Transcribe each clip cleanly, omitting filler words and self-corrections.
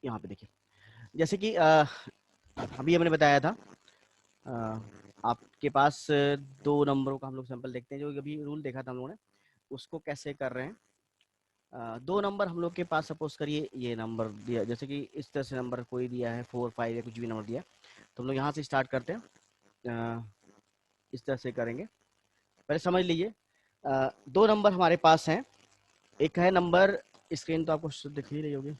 यहाँ पे देखिए, जैसे कि अभी हमने बताया था, आपके पास दो नंबरों का हम लोग सैंपल देखते हैं, जो अभी रूल देखा था हम लोगों ने, उसको कैसे कर रहे हैं। दो नंबर हम लोग के पास, सपोज करिए ये नंबर दिया, जैसे कि इस तरह से नंबर कोई दिया है 4 5 या कुछ भी नंबर दिया, तो हम लोग यहाँ से स्टार्ट करते हैं। इस तरह से करेंगे, पहले समझ लीजिए। दो नंबर हमारे पास हैं, एक है नंबर, स्क्रीन तो आपको दिख ही रही होगी,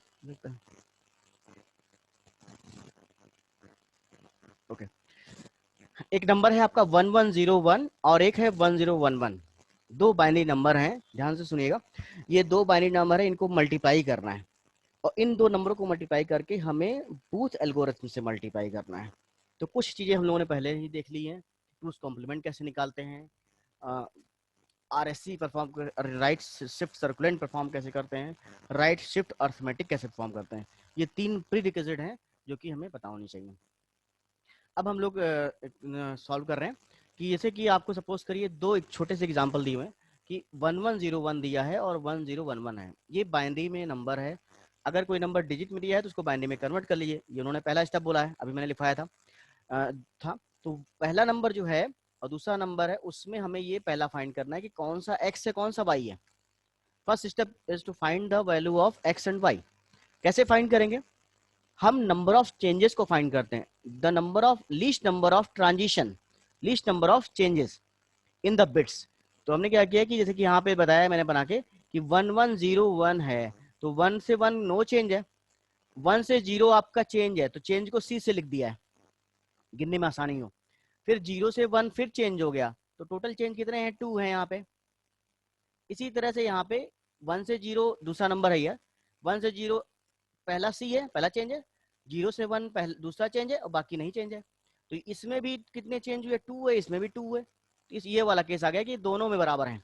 ओके। एक नंबर है आपका 1101 और एक है 1011, दो बाइनरी नंबर हैं, ध्यान से सुनिएगा। ये दो बाइनरी नंबर है, इनको मल्टीप्लाई करना है, और इन दो नंबरों को मल्टीप्लाई करके हमें बूथ एल्गोरिथम से मल्टीप्लाई करना है। तो कुछ चीजें हम लोगों ने पहले ही देख ली हैं। टूस कॉम्प्लीमेंट कैसे निकालते हैं, RSC perform, right shift succulent perform कैसे करते हैं, राइट शिफ्ट अर्थमेटिक कैसे परफॉर्म करते हैं। ये तीन प्री रिक्विजिट हैं जो कि हमें पता होनी चाहिए। अब हम लोग सॉल्व कर रहे हैं कि जैसे कि आपको सपोज करिए दो एक छोटे से एग्जांपल दिए हुए हैं कि 1101 दिया है और 1011 है, ये बाइनरी में नंबर है। अगर कोई नंबर डिजिट में दिया है तो उसको बाइनरी में कन्वर्ट कर लीजिए, ये उन्होंने पहला स्टेप बोला है, अभी मैंने लिखवाया था। तो पहला नंबर जो है और दूसरा नंबर है, उसमें हमें ये पहला फाइंड करना है कि कौन सा एक्स है कौन सा वाई है। First step is to find the value of x and y. कैसे फाइंड करेंगे, हम नंबर ऑफ चेंजेस को फाइंड करते हैं, the number of least number of transition, least number of changes in the bits. तो हमने क्या किया कि जैसे कि यहाँ पे बताया मैंने बना के कि 1101 है, तो 1 से 1 नो चेंज है, 1 से 0 आपका चेंज है, तो चेंज को C से लिख दिया है, गिनने में आसानी हो। फिर 0 से 1 फिर चेंज हो गया, तो टोटल चेंज कितने हैं, 2 है यहाँ पे। इसी तरह से यहाँ पे 1 से 0 दूसरा नंबर है, ये 1 से 0 पहला C है, पहला चेंज है, 0 से 1 दूसरा चेंज है, और बाकी नहीं चेंज है। तो इसमें भी कितने चेंज हुए, 2 है, इसमें भी 2 है। तो इस ये वाला केस आ गया कि दोनों में बराबर हैं।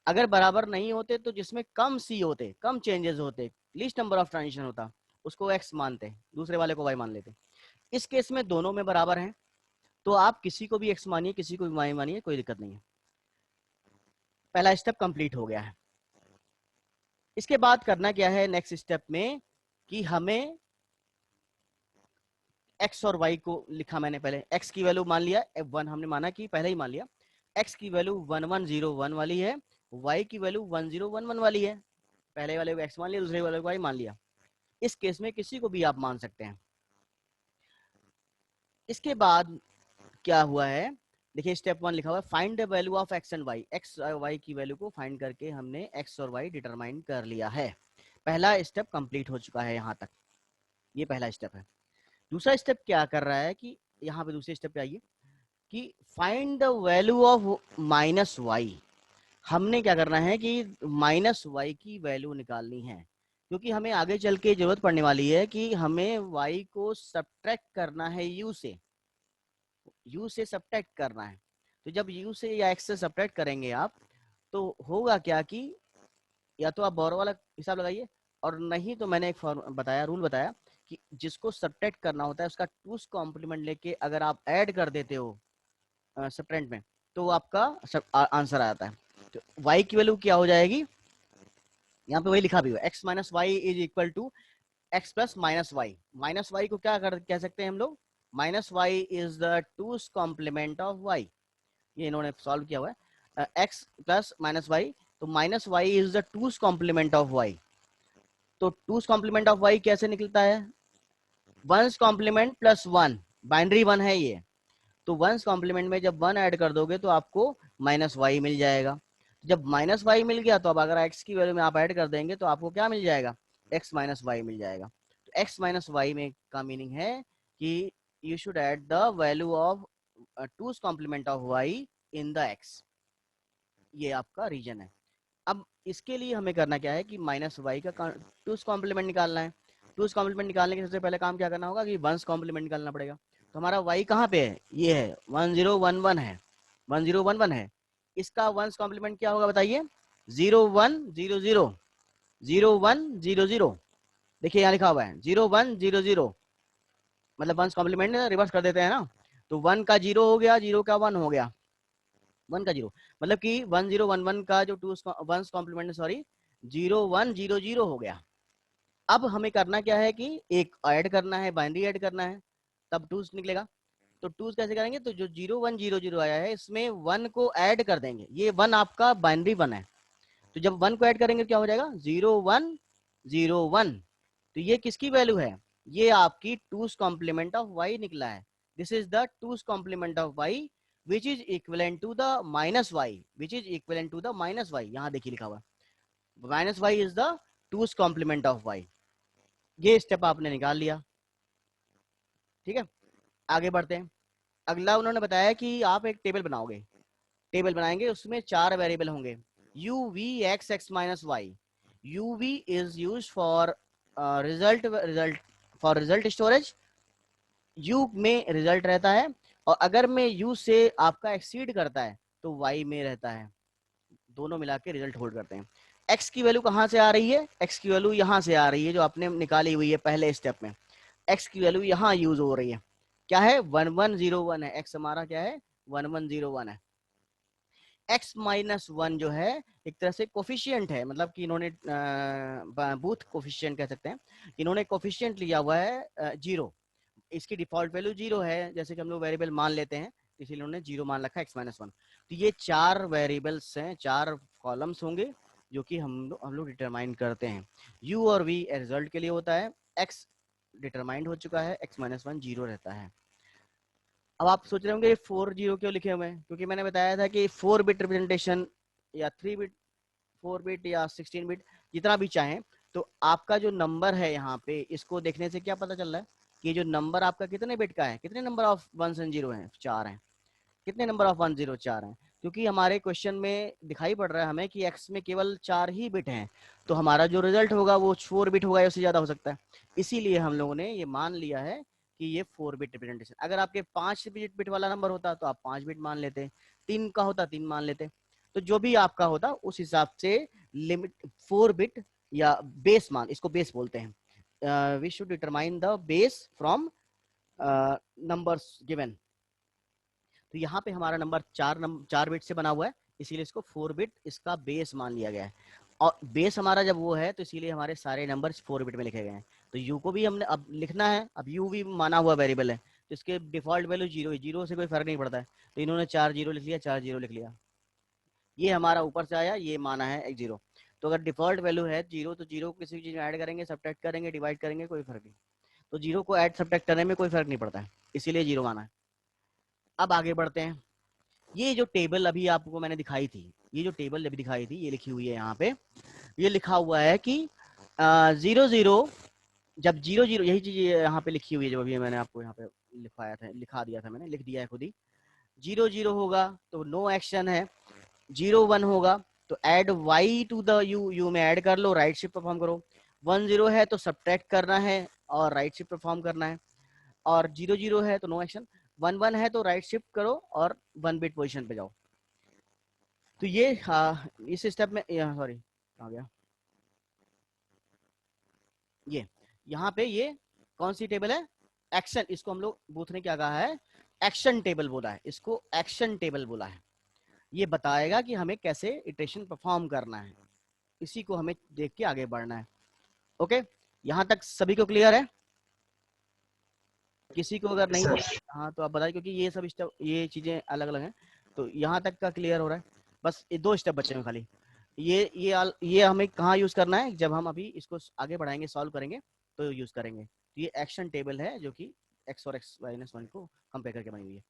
अगर बराबर नहीं होते तो जिसमें कम C होते, कम चेंजेस होते, लीस्ट नंबर ऑफ ट्रांजिशन होता, उसको X मानते, दूसरे वाले को Y मान लेते। इस केस में दोनों में बराबर हैं, तो आप किसी को भी X मानिए किसी को भी Y मानिए, कोई दिक्कत नहीं है। पहला स्टेप कंप्लीट हो गया है। इसके बाद करना क्या है नेक्स्ट स्टेप में, कि हमें एक्स और वाई को लिखा मैंने पहले, एक्स की वैल्यू मान लिया, F1 हमने माना कि पहले ही मान लिया, एक्स की वैल्यू 1101 वाली है, वाई की वैल्यू 1011 वाली है। पहले वाले को एक्स मान लिया, दूसरे वाले को वाई मान लिया। इस केस में किसी को भी आप मान सकते हैं। इसके बाद क्या हुआ है, देखिए स्टेप 1 लिखा हुआ है find the value of x and y. X और वाई की वैल्यू को फाइंड करके हमने एक्स और वाई डिटरमाइन कर लिया है। पहला स्टेप कंप्लीट हो चुका है यहाँ तक, ये पहला स्टेप है। दूसरा स्टेप क्या कर रहा है कि यहाँ पे दूसरे स्टेप पे आइए कि find the value of minus y. हमने क्या करना है कि माइनस वाई की वैल्यू निकालनी है, क्योंकि हमें आगे चल के जरूरत पड़ने वाली है कि हमें वाई को सब्ट्रैक्ट करना है यू से, यू से सब्ट्रैक्ट करना है। तो जब यू से या एक्स से सब्ट्रैक्ट करेंगे आप, तो होगा क्या कि या तो आप बारो वाला हिसाब लगाइए, और नहीं तो मैंने एक बताया, रूल बताया कि जिसको सब्ट्रैक्ट करना होता है उसका टूस कॉम्प्लीमेंट लेके अगर आप ऐड कर देते हो सब्ट्रैक्ट में, तो आपका आंसर आ जाता है। तो y की वैल्यू क्या हो जाएगी, यहाँ पे वही लिखा भी हुआ, x minus y is equal to x plus minus y. Minus y को क्या कह सकते हैं हम लोग, minus y is the two's complement of y, ये इन्होंने सॉल्व किया हुआ है। एक्स प्लस माइनस वाई, तो minus y is the two's complement of y. तो टूस कॉम्प्लीमेंट ऑफ वाई कैसे निकलता है, one's complement plus one, binary one है ये, तो वंस कॉम्प्लीमेंट में जब वन ऐड कर दोगे तो आपको माइनस वाई मिल जाएगा। जब माइनस वाई मिल गया तो अब अगर एक्स की वैल्यू में आप ऐड कर देंगे तो आपको क्या मिल जाएगा, एक्स माइनस वाई मिल जाएगा। तो एक्स माइनस वाई में का मीनिंग है कि you should add the value of two's complement of y in the x, ये आपका रीजन है। अब इसके लिए हमें करना क्या है कि माइनस वाई का टूस कॉम्प्लीमेंट निकालना है। टूस कॉम्प्लीमेंट निकालने के सबसे पहले काम क्या करना होगा कि वंस कॉम्प्लीमेंट निकालना पड़ेगा। तो हमारा वाई कहाँ पे है, ये है 1011 है, 1011 है। इसका वंस कॉम्प्लीमेंट क्या होगा बताइए, 0100, 0100। देखिए यहाँ लिखा हुआ है 0100, मतलब वंस कॉम्प्लीमेंट रिवर्स कर देते हैं ना, तो 1 का 0 हो गया, 0 का 1 हो गया, 1 का 0, मतलब कि 1011 का जो टू वंस कॉम्प्लीमेंट, सॉरी 0100 हो गया। अब हमें करना क्या है कि एक ऐड करना है, बाइनरी ऐड करना है, तब टूज निकलेगा। तो टूज कैसे करेंगे, तो जो 0100 आया है इसमें 1 को ऐड कर देंगे, ये 1 आपका बाइनरी 1 है, तो जब 1 को ऐड करेंगे क्या हो जाएगा 0101। तो ये किसकी वैल्यू है, ये आपकी टूज कॉम्प्लीमेंट ऑफ वाई निकला है। This is the two's complement of y which is equivalent to the minus y, which is equivalent to the minus y, यहाँ देखिए लिखा हुआ minus y is the two's complement of y. ये step आपने निकाल लिया, ठीक है। आगे बढ़ते हैं। अगला उन्होंने बताया कि आप एक टेबल बनाओगे, टेबल बनाएंगे उसमें 4 वेरिएबल होंगे, u v x x minus y. u v is use for result for result storage, u में रिजल्ट रहता है, और अगर मैं u से आपका एक्सीड करता है तो y में रहता है, दोनों मिला के रिजल्ट होल्ड करते हैं। x की वैल्यू कहाँ से आ रही है, x की वैल्यू यहाँ से आ रही है जो आपने निकाली हुई है पहले स्टेप में, x की वैल्यू यहाँ यूज हो रही है, क्या है 1101 है, x हमारा क्या है 1101 है। x माइनस 1 जो है एक तरह से कोफिशियंट है, मतलब कि इन्होंने बूथ कोफिशियंट कह सकते हैं, इन्होंने कोफिशियंट लिया हुआ है 0, इसकी डिफॉल्ट वैल्यू 0 है, जैसे कि हम लोग वेरिएबल मान लेते हैं, इसीलिए उन्होंने 0 मान रखा x माइनस 1। तो ये 4 वेरिएबल्स हैं, 4 कॉलम्स होंगे जो कि हम लोग डिटरमाइन करते हैं। u और v रिजल्ट के लिए होता है, x डिटरमाइंड हो चुका है, x माइनस 1 0 रहता है। अब आप सोच रहे होंगे ये 4 0 क्यों लिखे हुए हैं, क्योंकि मैंने बताया था कि 4 बिट रिप्रेजेंटेशन या 3 बिट, 4 बिट या 16 बिट, जितना भी चाहें, तो आपका जो नंबर है यहाँ पे, इसको देखने से क्या पता चल रहा है कि जो नंबर आपका कितने बिट का है, कितने नंबर ऑफ 1 एंड 0 है, 4 है, कितने नंबर ऑफ 1 0 4 है, क्योंकि हमारे क्वेश्चन में दिखाई पड़ रहा है हमें कि x में केवल 4 ही बिट हैं, तो हमारा जो रिजल्ट होगा वो 4 बिट होगा या उससे ज्यादा हो सकता है, इसीलिए हम लोगों ने ये मान लिया है कि ये 4 बिट रिप्रेजेंटेशन। अगर आपके 5 बिट वाला नंबर होता तो आप 5 बिट मान लेते, 3 का होता 3 मान लेते, तो जो भी आपका होता उस हिसाब से लिमिट 4 बिट या बेस मान, इसको बेस बोलते हैं, we should determine the base from numbers given. तो यहाँ पे हमारा नंबर 4 बिट से बना हुआ है, इसीलिए इसको 4 बिट इसका बेस मान लिया गया है, और बेस हमारा जब वो है तो इसीलिए हमारे सारे नंबर 4 बिट में लिखे गए हैं। तो u को भी हमने अब लिखना है, अब u भी माना हुआ वेरिएबल है, तो इसके डिफॉल्ट वैल्यू 0 है, 0 से कोई फर्क नहीं पड़ता है, तो इन्होंने 4 0 लिख लिया, 4 0 लिख लिया, ये हमारा ऊपर से आया, ये माना है एक 0। तो अगर डिफॉल्ट वैल्यू है 0 तो 0 को किसी भी चीज में ऐड करेंगे, सब्ट्रैक्ट करेंगे, डिवाइड करेंगे, कोई फर्क नहीं, तो 0 को ऐड सब्ट्रैक्ट करने में कोई फर्क नहीं पड़ता है, इसीलिए 0 माना है। अब आगे बढ़ते हैं। ये जो टेबल अभी आपको मैंने दिखाई थी, ये जो टेबल अभी दिखाई थी, ये लिखी हुई है यहाँ पे, ये लिखा हुआ है कि 0 0, जब 0 0, यही चीज यहाँ पे लिखी हुई है जो अभी मैंने आपको यहाँ पे लिखवाया था, लिखा दिया था मैंने, लिख दिया है खुद ही। 0 0 होगा तो नो एक्शन है, 0 1 होगा तो add y to the u में ऐड कर लो, राइट शिफ्ट परफॉर्म करो, 1 0 है तो सब्ट्रैक्ट करना है और राइट शिफ्ट परफॉर्म करना है, और 0 0 है तो नो एक्शन, 1 1 है तो राइट शिफ्ट करो और 1 बिट पोजिशन पे जाओ। तो ये इस स्टेप में, सॉरी आ गया, ये यहाँ पे ये कौन सी टेबल है, एक्शन, इसको हम लोग बूथ ने क्या कहा है, एक्शन टेबल बोला है, इसको एक्शन टेबल बोला है, ये बताएगा कि हमें कैसे इटरेशन परफॉर्म करना है, इसी को हमें देख के आगे बढ़ना है। ओके, यहाँ तक सभी को क्लियर है, किसी को अगर नहीं सर। हाँ तो आप बताइए, क्योंकि ये सब स्टेप, ये चीजें अलग अलग हैं, तो यहाँ तक का क्लियर हो रहा है, बस ये 2 स्टेप बचे हैं खाली। ये हमें कहाँ यूज करना है, जब हम अभी इसको आगे बढ़ाएंगे, सॉल्व करेंगे तो यूज करेंगे। तो ये एक्शन टेबल है जो कि x और x-1 को कंपेयर करके बनी हुई है।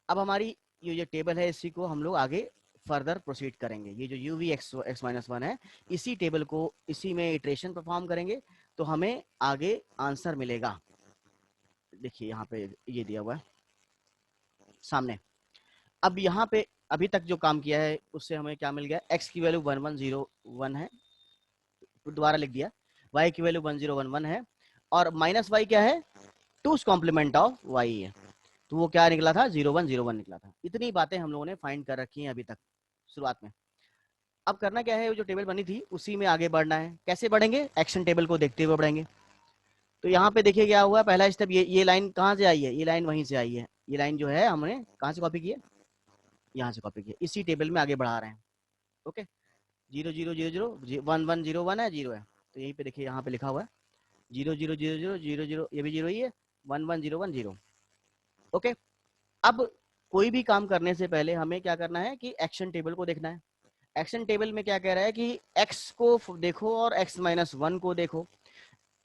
अब हमारी ये टेबल है, इसी को हम लोग आगे फर्दर प्रोसीड करेंगे, ये जो u v x-1 है, इसी टेबल को, इसी में इटरेशन परफॉर्म करेंगे तो हमें आगे आंसर मिलेगा। देखिए यहाँ पे ये दिया हुआ है सामने। अब यहाँ पे अभी तक जो काम किया है उससे हमें क्या मिल गया, x की वैल्यू 1101 है, दोबारा लिख दिया, y की वैल्यू 1011 है, और माइनस y क्या है, टूस कॉम्प्लीमेंट ऑफ y है, तो वो क्या निकला था 0101 निकला था। इतनी बातें हम लोगों ने फाइंड कर रखी हैं अभी तक शुरुआत में। अब करना क्या है, जो टेबल बनी थी उसी में आगे बढ़ना है। कैसे बढ़ेंगे, एक्शन टेबल को देखते हुए बढ़ेंगे। तो यहाँ पे देखिए क्या हुआ, पहला स्टेप, ये लाइन कहाँ से आई है, ये लाइन वहीं से आई है, ये लाइन जो है हमने कहाँ से कॉपी की है, यहाँ से कॉपी किया, इसी टेबल में आगे बढ़ा रहे हैं। ओके, 0 0 0 0 1 1 0 1 है, 0 है, तो यहीं पे देखिए यहाँ पे लिखा हुआ है 0 0 0 0 0 0, ये भी 0 ही है, 1 1 0 1 0। ओके, अब कोई भी काम करने से पहले हमें क्या करना है कि एक्शन टेबल को देखना है। एक्शन टेबल में क्या कह रहा है कि x को देखो और x माइनस 1 को देखो।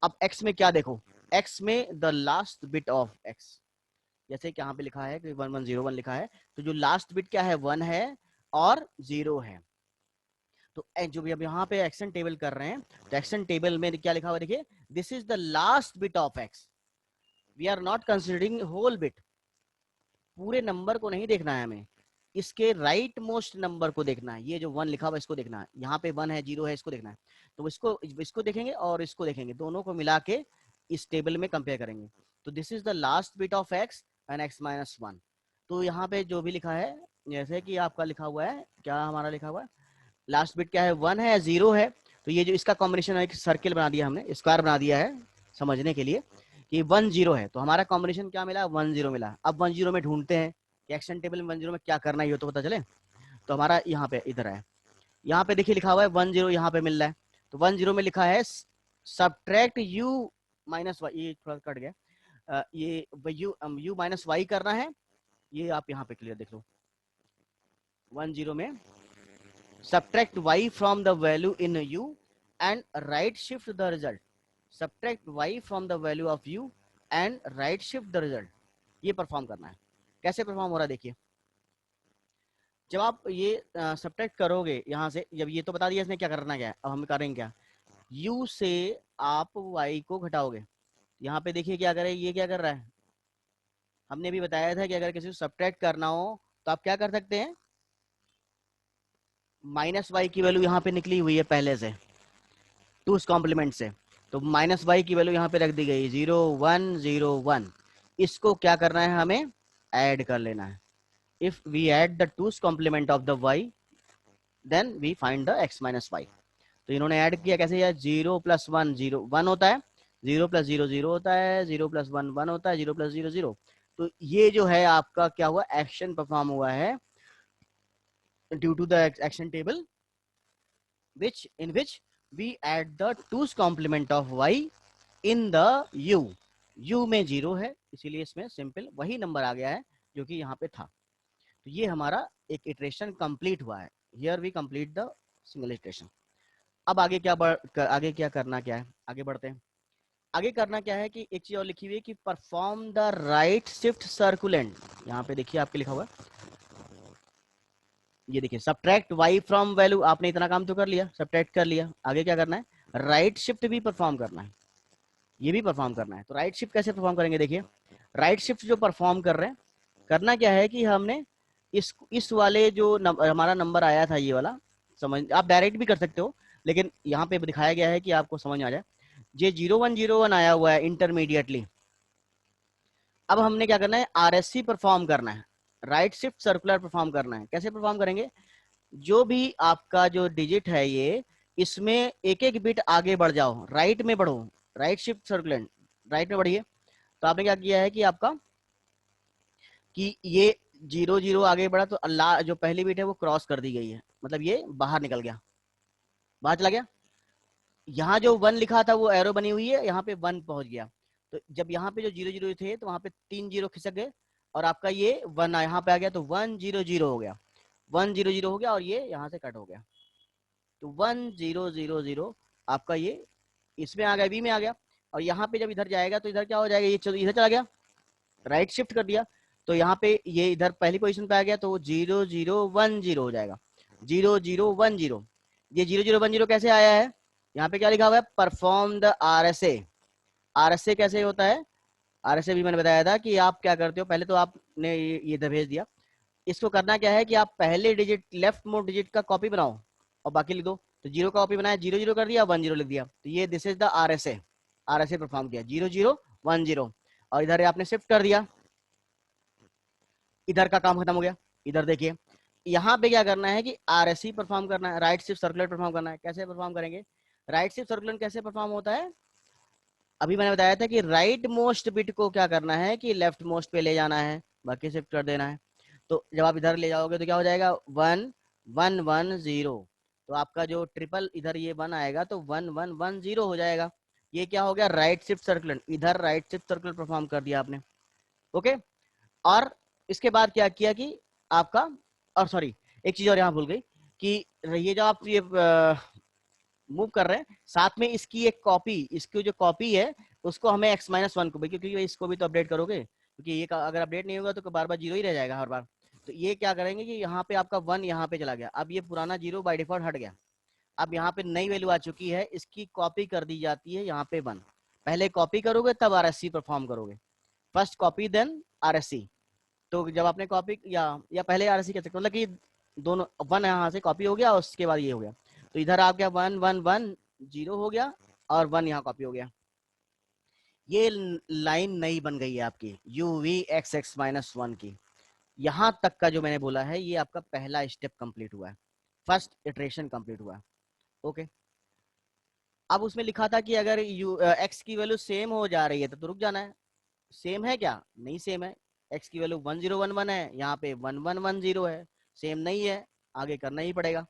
अब x में क्या देखो, x में the last bit of x, जैसे कि यहाँ पे लिखा है कि 1101 लिखा है, तो जो लास्ट बिट क्या है 1 है और 0 है। तो जो भी अब यहाँ पे एक्शन टेबल कर रहे हैं, तो एक्शन टेबल में क्या लिखा हुआ देखिए, this is the last bit of x, we are not considering whole bit, पूरे नंबर को नहीं देखना है हमें, इसके राइट मोस्ट नंबर को देखना है। ये जो 1 लिखा हुआ इसको देखना है, यहाँ पे 1 है 0 है इसको देखना है, तो इसको देखेंगे और इसको देखेंगे, दोनों को मिला के इस टेबल में कंपेयर करेंगे। तो this is the last bit of x and x minus 1। तो यहाँ पे जो भी लिखा है, जैसे कि आपका लिखा हुआ है, क्या हमारा लिखा हुआ है, लास्ट बिट क्या है 1 है 0 है, तो ये जो इसका कॉम्बिनेशन है, एक सर्किल बना दिया हमने, स्क्वायर बना दिया है समझने के लिए कि 1 0 है, तो हमारा कॉम्बिनेशन क्या मिला 1 0 मिला। अब 1 0 में ढूंढते हैं कि एक्शन टेबल में 1 0 में क्या करना है, ये तो पता चले। तो हमारा यहाँ पे इधर है, यहाँ पे देखिए लिखा हुआ है 1 0 यहाँ पे मिल रहा है, तो 1 0 में लिखा है सब्ट्रैक्ट u माइनस वाई, ये थोड़ा कट गया, ये u माइनस वाई करना है, ये आप यहाँ पे क्लियर देख लो। 1 0 में subtract y from the value in u and right shift the result, subtract y from the value of u and right shift the result, ये परफॉर्म करना है। कैसे परफॉर्म हो रहा है देखिए, जब आप ये सब्ट्रैक्ट करोगे यहाँ से, जब ये तो बता दिया इसने क्या करना क्या है, अब हम करेंगे क्या, u से आप y को घटाओगे, यहाँ पे देखिए क्या करे, ये क्या कर रहा है, हमने भी बताया था कि अगर किसी को सब्ट्रैक्ट करना हो तो आप क्या कर सकते हैं, माइनस वाई की वैल्यू यहाँ पे निकली हुई है पहले से टूस कॉम्प्लीमेंट से, तो माइनस वाई की वैल्यू यहाँ पे रख दी गई 0 1 0 1, इसको क्या करना है हमें ऐड कर लेना है। If we add the two's complement of the y then we find the x minus y. तो इन्होंने ऐड किया कैसे, यार 0 प्लस 1 0 1 होता है, 0 प्लस 0 0 होता है, 0 प्लस 1 1 होता है, 0 प्लस 0 0। तो ये जो है आपका क्या हुआ, एक्शन परफॉर्म हुआ है due to the action table which in which we add the 2's complement of y in the u, u में 0 है इसीलिए इसमें सिंपल वही नंबर आ गया है जो कि यहाँ पे था। तो ये हमारा एक इटरेशन कंप्लीट हुआ है, here we complete the single iteration. अब आगे आगे क्या करना क्या है, आगे बढ़ते हैं। आगे करना क्या है कि एक चीज और लिखी हुई है कि perform the right shift succulent, यहाँ पे देखिए आपके लिखा हुआ है, ये देखिए सब्ट्रैक्ट y फ्रॉम वैल्यू, आपने इतना काम तो कर लिया, सब्ट्रैक्ट कर लिया, आगे क्या करना है, राइट शिफ्ट भी परफॉर्म करना है, ये भी परफॉर्म करना है। तो राइट शिफ्ट कैसे परफॉर्म करेंगे देखिए, राइट शिफ्ट जो परफॉर्म कर रहे हैं, करना क्या है कि हमने इस वाले जो हमारा नंबर आया था ये वाला, समझ आप डायरेक्ट भी कर सकते हो, लेकिन यहाँ पे दिखाया गया है कि आपको समझ आ जाए, ये 0101 आया हुआ है इंटरमीडिएटली। अब हमने क्या करना है, आरएससी परफॉर्म करना है, राइट शिफ्ट सर्कुलर परफॉर्म करना है। कैसे परफॉर्म करेंगे, जो भी आपका जो डिजिट है ये, इसमें एक एक बिट आगे बढ़ जाओ, राइट में बढ़ो, राइट शिफ्ट सर्कुलेंट, राइट में बढ़िए। तो आपने क्या किया है कि आपका कि ये 0 0 आगे बढ़ा, तो अल्लाह जो पहली बिट है वो क्रॉस कर दी गई है, मतलब ये बाहर निकल गया, बाहर चला गया। यहाँ जो 1 लिखा था वो एरो बनी हुई है, यहाँ पे 1 पहुंच गया। तो जब यहाँ पे जो 0 0 थे तो वहां पे 3 0 खिसक गए और आपका ये 1 यहाँ पे आ गया, तो 1 0 0 हो गया, 1 0 0 हो गया और ये यहाँ से कट हो गया। तो 1 0 0 0 आपका ये इसमें आ गया, बी में आ गया, और यहाँ पे जब इधर जाएगा तो इधर क्या हो जाएगा, ये इधर चला गया, राइट शिफ्ट कर दिया, तो यहाँ पे ये इधर पहली पोजीशन पे आ गया, तो 0 0 1 0 हो जाएगा, 0 0 1 0। ये 0 0 1 0 कैसे आया है, यहाँ पे क्या लिखा हुआ है, परफॉर्म द आरएसए। आरएसए कैसे होता है, आरएसए भी मैंने बताया था कि आप क्या करते हो, पहले तो आपने ये इधर भेज दिया, इसको करना क्या है कि आप पहले डिजिट लेफ्ट मोस्ट डिजिट का कॉपी बनाओ और बाकी लिख दो। तो 0 का कॉपी बनाया, 0 0 कर दिया, 1 0 लिख दिया, तो ये this is the RSA, RSA perform किया 0 0 1 0, और इधर आपने शिफ्ट कर दिया, इधर का काम खत्म हो गया। इधर देखिए यहाँ पे क्या करना है कि आरएससी परफॉर्म करना है, राइट शिफ्ट सर्कुलर परफॉर्म करना है। कैसे परफॉर्म करेंगे, राइट शिफ्ट सर्कुलर कैसे परफॉर्म होता है, अभी मैंने बताया था कि राइट मोस्ट बिट को क्या करना है कि लेफ्ट मोस्ट पे ले जाना है, बाकी शिफ्ट कर देना है। तो जब आप इधर ले जाओगे तो क्या हो जाएगा 1 1 1 0, तो आपका जो ट्रिपल इधर ये 1 आएगा तो 1 1 1 0 हो जाएगा। ये क्या हो गया, राइट शिफ्ट सर्कुलर, इधर राइट शिफ्ट सर्कुलर परफॉर्म कर दिया आपने। ओके, और इसके बाद क्या किया कि आपका, और सॉरी एक चीज और यहाँ भूल गई कि ये जो आप ये मूव कर रहे हैं साथ में इसकी एक कॉपी, इसकी जो कॉपी है उसको हमें x-1 को भी, क्योंकि इसको भी तो अपडेट करोगे, क्योंकि ये अगर अपडेट नहीं होगा तो बार बार जीरो ही रह जाएगा हर बार। तो ये क्या करेंगे कि यहाँ पे आपका 1 यहाँ पे चला गया, अब ये पुराना 0 बाय डिफॉल्ट हट गया, अब यहाँ पे नई वैल्यू आ चुकी है, इसकी कॉपी कर दी जाती है यहाँ पे 1। पहले कॉपी करोगे तब आरएससी परफॉर्म करोगे, फर्स्ट कॉपी देन आरएससी। तो जब आपने कॉपी या पहले आरएससी कह सकते मतलब कि दोनों, 1 यहाँ से कॉपी हो गया और उसके बाद ये हो गया, तो इधर आप क्या 1 1 1 0 हो गया और 1 यहाँ कॉपी हो गया। ये लाइन नई बन गई है आपकी UVXX-1 की। यहां तक का जो मैंने बोला है ये आपका पहला स्टेप कंप्लीट हुआ है, फर्स्ट इटरेशन कंप्लीट हुआ है। ओके, अब उसमें लिखा था कि अगर x की वैल्यू सेम हो जा रही है तो रुक जाना है। सेम है क्या, नहीं सेम है, x की वैल्यू 1011 है, यहाँ पे 1110 है, सेम नहीं है, आगे करना ही पड़ेगा।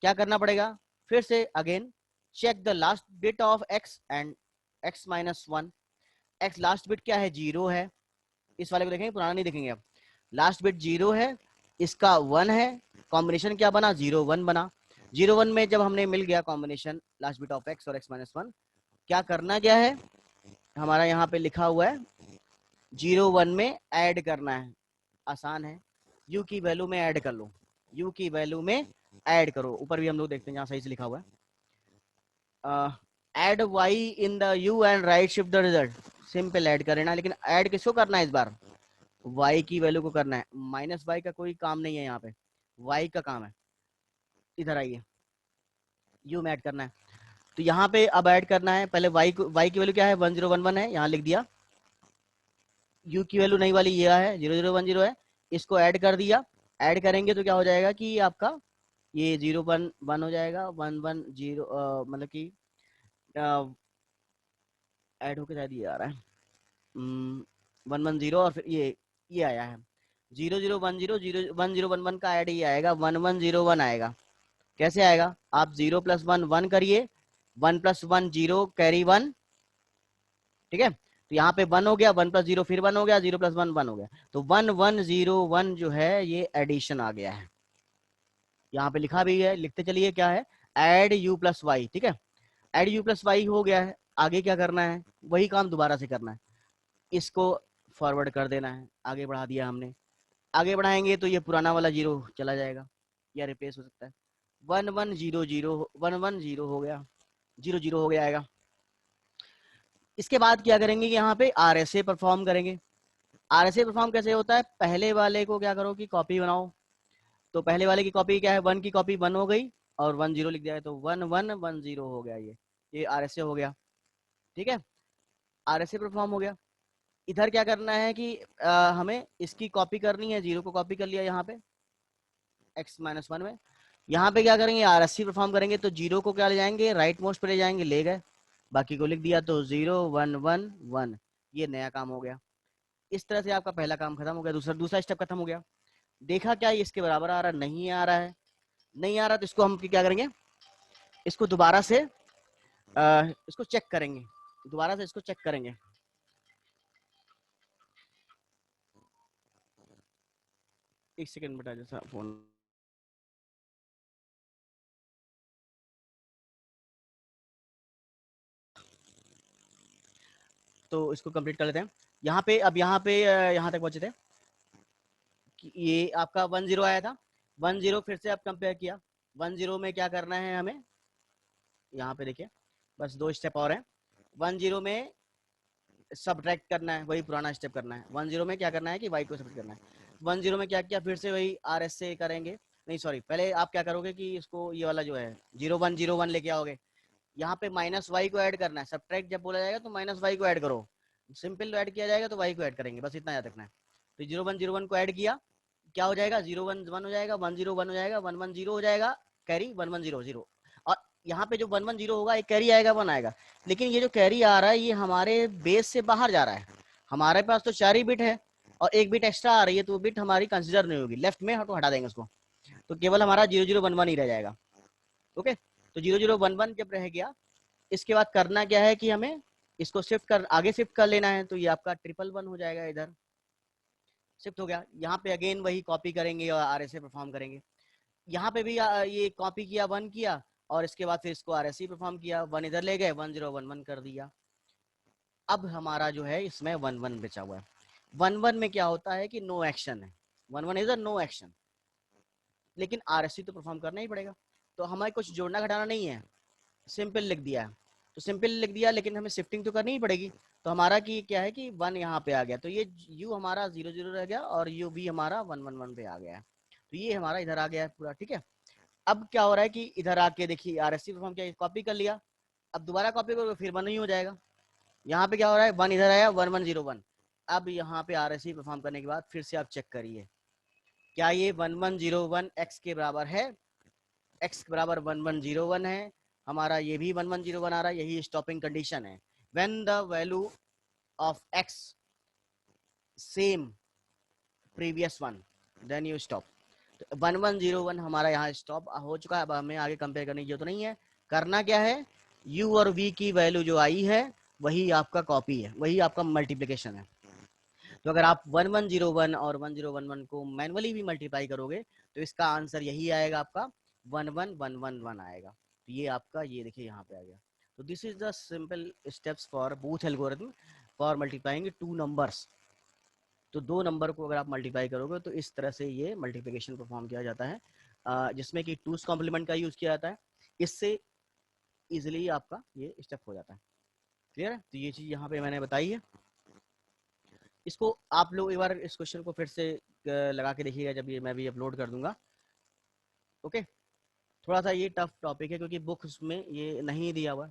क्या करना पड़ेगा, फिर से again check the last bit of x and x-1। x last bit क्या है, 0 है, इस वाले को देखेंगे, पुराना नहीं देखेंगे। अब लास्ट बिट 0 है, इसका 1 है, कॉम्बिनेशन क्या बना, 0 1 बना। 0 1 में जब हमने मिल गया combination last bit of x और x-1, क्या करना क्या है, हमारा यहाँ पे लिखा हुआ है 0 1 में ऐड करना है, आसान है, u की वैल्यू में ऐड कर लो, u की वैल्यू में ऐड करो। ऊपर भी हम लोग देखते हैं जहाँ सही से लिखा हुआ है, add y in the u and right shift the result. Simple add करना, लेकिन ऐड किसको करना है इस बार, y की वैल्यू को करना है, माइनस y का कोई काम नहीं है यहाँ पे, y का काम है। इधर आइए, u में ऐड करना है, तो यहाँ पे अब ऐड करना है, पहले y की वैल्यू क्या है 1011 है, यहाँ लिख दिया, u की वैल्यू नई वाली ये है 0010 है, इसको ऐड कर दिया। ऐड करेंगे तो क्या हो जाएगा कि आपका ये 0 1 1 हो जाएगा, 1 1 0, मतलब कि ऐड होके शायद ये आ रहा है 1 1 0, और फिर ये आया है 0010 का ऐड ये आएगा 1101 आएगा। कैसे आएगा, आप 0 + 1 1 करिए, 1 + 1 0 कैरी 1, ठीक है, तो यहाँ पे 1 हो गया, 1 + 0 फिर 1 हो गया, 0 + 1 1 हो गया, तो 1101 जो है ये एडिशन आ गया है। यहाँ पे लिखा भी है, लिखते चलिए क्या है, एड u+y, ठीक है, एड u+y हो गया है। आगे क्या करना है, वही काम दोबारा से करना है, इसको फॉरवर्ड कर देना है, आगे बढ़ा दिया हमने। आगे बढ़ाएंगे तो ये पुराना वाला 0 चला जाएगा या रिप्लेस हो सकता है, 1100 हो गया, 00 हो गया आएगा। इसके बाद क्या करेंगे कि यहाँ पे RSA परफॉर्म करेंगे। RSA परफॉर्म कैसे होता है, पहले वाले को क्या करो कि कॉपी बनाओ, तो पहले वाले की कॉपी क्या है, 1 की कॉपी 1 हो गई और 1 0 लिख दिया है, तो 1 1 1 0 हो गया, ये RSA हो गया, ठीक है, RSA परफॉर्म हो गया। इधर क्या करना है कि हमें इसकी कॉपी करनी है, 0 को कॉपी कर लिया यहाँ पे x-1 में, यहाँ पे क्या करेंगे RSC परफॉर्म करेंगे, तो 0 को क्या ले जाएंगे, राइट मोस्ट पे ले जाएंगे, ले गए, बाकी को लिख दिया, तो 0 1 1 1, ये नया काम हो गया। इस तरह से आपका पहला काम खत्म हो गया, दूसरा स्टेप खत्म हो गया। देखा क्या ये इसके बराबर आ रहा है, नहीं आ रहा है, नहीं आ रहा, तो इसको हम क्या करेंगे, इसको दोबारा से इसको चेक करेंगे, दोबारा से इसको चेक करेंगे। एक सेकंड बेटा, जैसा फोन, तो इसको कंप्लीट कर लेते हैं। यहाँ पे अब यहाँ पे यहाँ तक पहुंचे थे कि ये आपका 1 0 आया था, 1 0 फिर से आप कंपेयर किया, 1 0 में क्या करना है हमें, यहाँ पे देखिए बस 2 स्टेप और हैं। 1 0 में सब्ट्रैक्ट करना है, वही पुराना स्टेप करना है। 1 0 में क्या करना है कि y को सब्ट्रैक्ट करना है। 1 0 में क्या किया, फिर से वही RSA करेंगे, नहीं सॉरी, पहले आप क्या करोगे कि इसको ये वाला जो है 0 1 0 1 लेके आओगे, यहाँ पे -y को ऐड करना है, सब्ट्रैक्ट जब बोला जाएगा तो -y को ऐड करो, सिंपल ऐड किया जाएगा तो y को ऐड करेंगे, बस इतना याद रखना है। तो 0 1 0 1 को ऐड किया, क्या हो जाएगा, 0 1 1 हो जाएगा, 1 0 1 हो जाएगा, 1 1 0 हो जाएगा, कैरी 1 1 0 0, और यहाँ पे जो 1 1 0 होगा एक कैरी आएगा 1 आएगा, लेकिन ये जो कैरी आ रहा है ये हमारे बेस से बाहर जा रहा है, हमारे पास तो 4 ही बिट है और एक बिट एक्स्ट्रा आ रही है, तो वो बिट हमारी कंसिडर नहीं होगी, लेफ्ट में तो हटा देंगे उसको, तो केवल हमारा 0 0 1 1 ही रह जाएगा। ओके, तो 0 0 1 1 जब रह गया इसके बाद करना क्या है कि हमें इसको आगे शिफ्ट कर लेना है। तो ये आपका 111 हो जाएगा, इधर शिफ्ट हो गया। यहाँ पे अगेन वही कॉपी करेंगे और RSA परफॉर्म करेंगे। यहाँ पे भी ये कॉपी किया, 1 किया, और इसके बाद फिर इसको RSA परफॉर्म किया, 1 इधर ले गए, 1011 कर दिया। अब हमारा जो है इसमें 11 बचा हुआ है। 11 में क्या होता है कि नो एक्शन है, 11 इज अ नो एक्शन, लेकिन RSA तो परफॉर्म करना ही पड़ेगा। तो हमें कुछ जोड़ना घटाना नहीं है, सिंपल लिख दिया है। तो सिंपल लिख दिया, लेकिन हमें शिफ्टिंग तो करनी ही पड़ेगी। तो हमारा की क्या है कि 1 यहाँ पे आ गया, तो ये U हमारा 0 0 रह गया और U भी हमारा 1 1 1 पे आ गया है। तो ये हमारा इधर आ गया है पूरा, ठीक है। अब क्या हो रहा है कि इधर आके देखिए RSA परफॉर्म किया, कॉपी कर लिया, अब दोबारा कॉपी करोगे फिर 1 ही हो जाएगा। यहाँ पे क्या हो रहा है, 1 इधर आया, 1101। अब यहाँ पे RSA परफॉर्म करने के बाद फिर से आप चेक करिए, क्या ये 1101 x के बराबर है, x के बराबर 1101 है हमारा, ये भी 1101 आ रहा है, यही स्टॉपिंग कंडीशन है। When the value of x same previous one then you stop. 1101 हमारा यहाँ स्टॉप हो चुका है। अब हमें आगे कंपेयर करने की जरूरत नहीं है। करना क्या है, u और v की वैल्यू जो आई है वही आपका कॉपी है, वही आपका मल्टीप्लीकेशन है। तो अगर आप 1101 और 1011 को मैनुअली भी मल्टीप्लाई करोगे तो इसका आंसर यही आएगा, आपका 11111 आएगा। तो ये आपका, ये देखिए यहाँ पे आ गया। तो this is the simple steps for booth algorithm for multiplying two numbers. तो दो नंबर को अगर आप मल्टीप्लाई करोगे तो इस तरह से ये मल्टीप्लिकेशन परफॉर्म किया जाता है, जिसमें कि टूस कॉम्प्लीमेंट का यूज किया जाता है। इससे इजिली आपका ये स्टेप हो जाता है। क्लियर है? तो ये चीज यहाँ पे मैंने बताई है। इसको आप लोग एक बार इस क्वेश्चन को फिर से लगा के देखिएगा जब ये मैं भी अपलोड कर दूंगा। ओके, थोड़ा सा ये टफ टॉपिक है क्योंकि बुक्स में ये नहीं दिया हुआ।